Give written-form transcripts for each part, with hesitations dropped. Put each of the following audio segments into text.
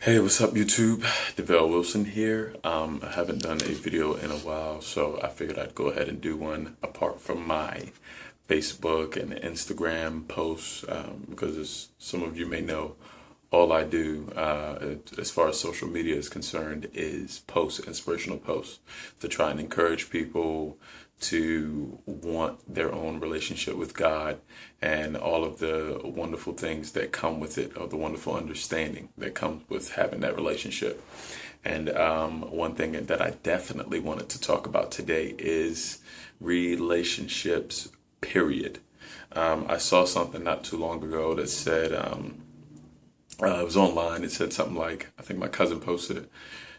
Hey, what's up, YouTube? DeVel Wilson here. I haven't done a video in a while, so I figured I'd go ahead and do one apart from my Facebook and Instagram posts, because as some of you may know, all I do, as far as social media is concerned, is post inspirational posts to try and encourage people to want their own relationship with God and all of the wonderful things that come with it, or the wonderful understanding that comes with having that relationship. And one thing that I definitely wanted to talk about today is relationships, period. I saw something not too long ago that said, it was online. It said something like, I think my cousin posted it,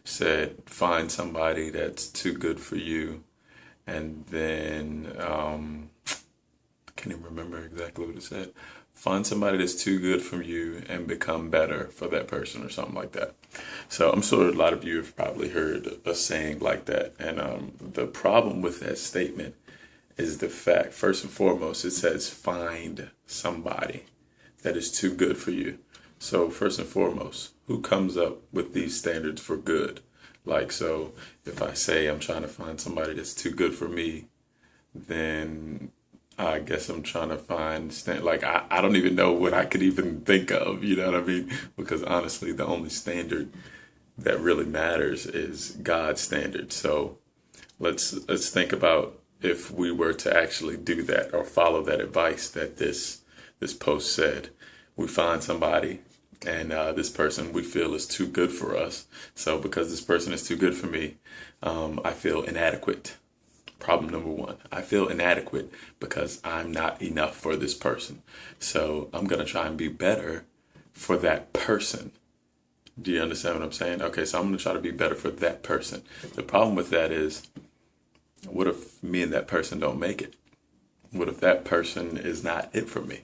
said, find somebody that's too good for you. And then, I can't even remember exactly what it said. Find somebody that's too good for you and become better for that person, or something like that. So I'm sure a lot of you have probably heard a saying like that. And the problem with that statement is the fact, first and foremost, it says find somebody that is too good for you. So first and foremost, who comes up with these standards for good? Like, so if I say I'm trying to find somebody that's too good for me, then I guess I'm trying to find, like, I don't even know what I could even think of, you know what I mean? Because honestly, the only standard that really matters is God's standard. So let's think about if we were to actually do that or follow that advice that this post said. We find somebody, and this person we feel is too good for us. So because this person is too good for me, I feel inadequate. Problem number one, I feel inadequate because I'm not enough for this person. So I'm going to try and be better for that person. Do you understand what I'm saying? Okay, so I'm going to try to be better for that person. The problem with that is, what if me and that person don't make it? What if that person is not it for me?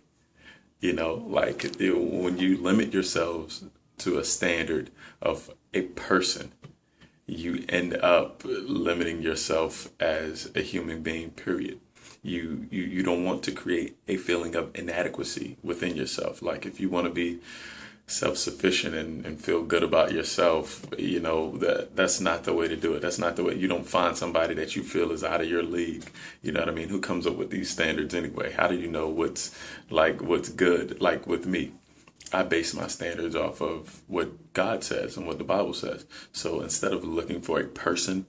You know, like, when you limit yourselves to a standard of a person, you end up limiting yourself as a human being, period. You don't want to create a feeling of inadequacy within yourself. Like, if you want to be self-sufficient and feel good about yourself, you know, that's not the way to do it. That's not the way. You don't find somebody that you feel is out of your league. You know what I mean? Who comes up with these standards anyway? How do you know what's good? Like, with me, I base my standards off of what God says and what the Bible says. So instead of looking for a person,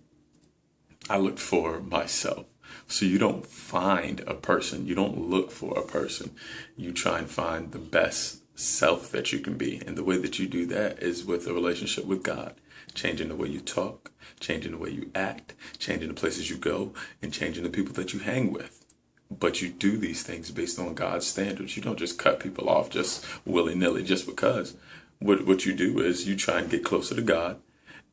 I look for myself. So you don't find a person, you don't look for a person. You try and find the best self that you can be. And the way that you do that is with a relationship with God. Changing the way you talk, changing the way you act, changing the places you go, and changing the people that you hang with. But you do these things based on God's standards. You don't just cut people off just willy-nilly just because. What you do is you try and get closer to God.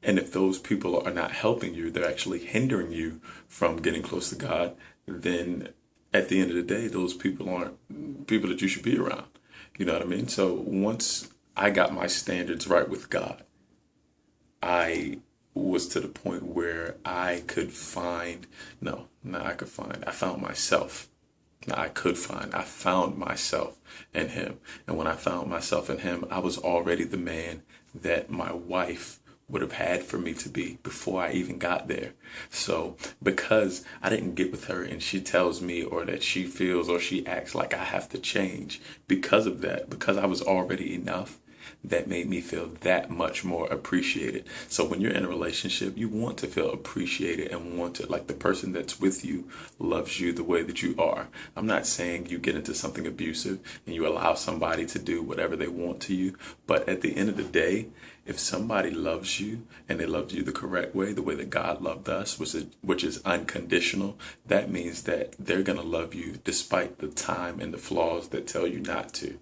And if those people are not helping you, they're actually hindering you from getting close to God, then at the end of the day, those people aren't people that you should be around. You know what I mean? So once I got my standards right with God, I was to the point where I could find, no, not I could find, I found myself. Now I found myself in him. And when I found myself in him, I was already the man that my wife would have had for me to be before I even got there. So because I didn't get with her and she tells me, or that she feels or she acts like I have to change because of that, because I was already enough, that made me feel that much more appreciated. So when you're in a relationship, you want to feel appreciated and want to, like, the person that's with you loves you the way that you are. I'm not saying you get into something abusive and you allow somebody to do whatever they want to you. But at the end of the day, if somebody loves you and they love you the correct way, the way that God loved us, which is unconditional, that means that they're going to love you despite the time and the flaws that tell you not to,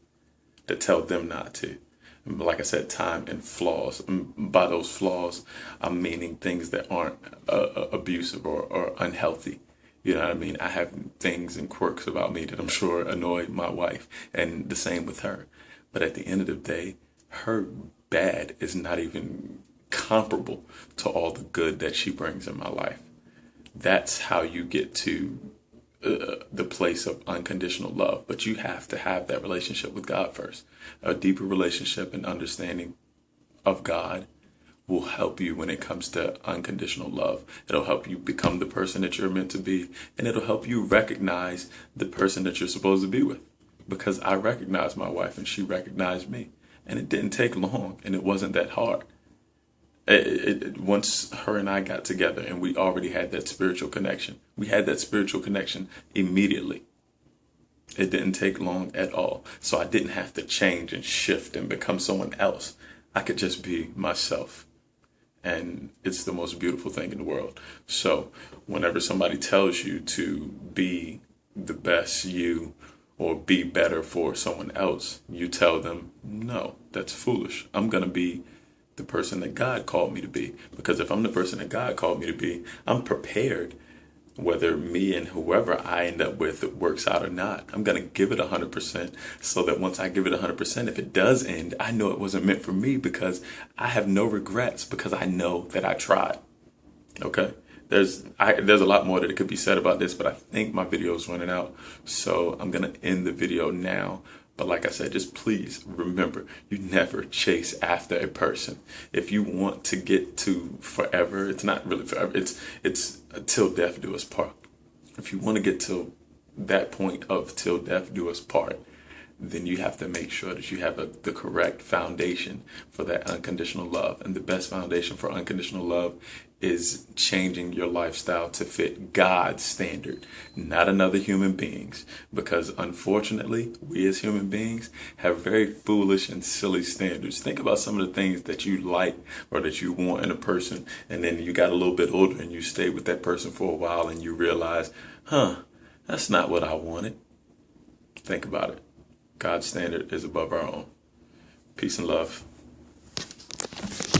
that tell them not to. Like I said, time and flaws. By those flaws, I'm meaning things that aren't abusive or unhealthy. You know what I mean? I have things and quirks about me that I'm sure annoy my wife, and the same with her. But at the end of the day, her bad is not even comparable to all the good that she brings in my life. That's how you get to the place of unconditional love. But you have to have that relationship with God first, a deeper relationship and understanding of God will help you when it comes to unconditional love. It'll help you become the person that you're meant to be, and it'll help you recognize the person that you're supposed to be with. Because I recognized my wife and she recognized me, and it didn't take long, and it wasn't that hard. Once her and I got together and we already had that spiritual connection, we had that spiritual connection immediately. It didn't take long at all. So I didn't have to change and shift and become someone else. I could just be myself. And it's the most beautiful thing in the world. So whenever somebody tells you to be the best you or be better for someone else, you tell them, no, that's foolish. I'm going to be the person that God called me to be. Because if I'm the person that God called me to be, I'm prepared. Whether me and whoever I end up with it works out or not, I'm going to give it 100% so that once I give it 100%, if it does end, I know it wasn't meant for me because I have no regrets because I know that I tried. Okay? There's a lot more that it could be said about this, but I think my video is running out. So I'm going to end the video now. But like I said, just please remember, you never chase after a person. If you want to get to forever, it's not really forever. It's till death do us part. If you want to get to that point of till death do us part, then you have to make sure that you have the correct foundation for that unconditional love. And the best foundation for unconditional love is changing your lifestyle to fit God's standard, not another human being's. Because unfortunately, we as human beings have very foolish and silly standards. Think about some of the things that you like or that you want in a person, and then you got a little bit older and you stayed with that person for a while and you realize, that's not what I wanted. Think about it. God's standard is above our own. Peace and love.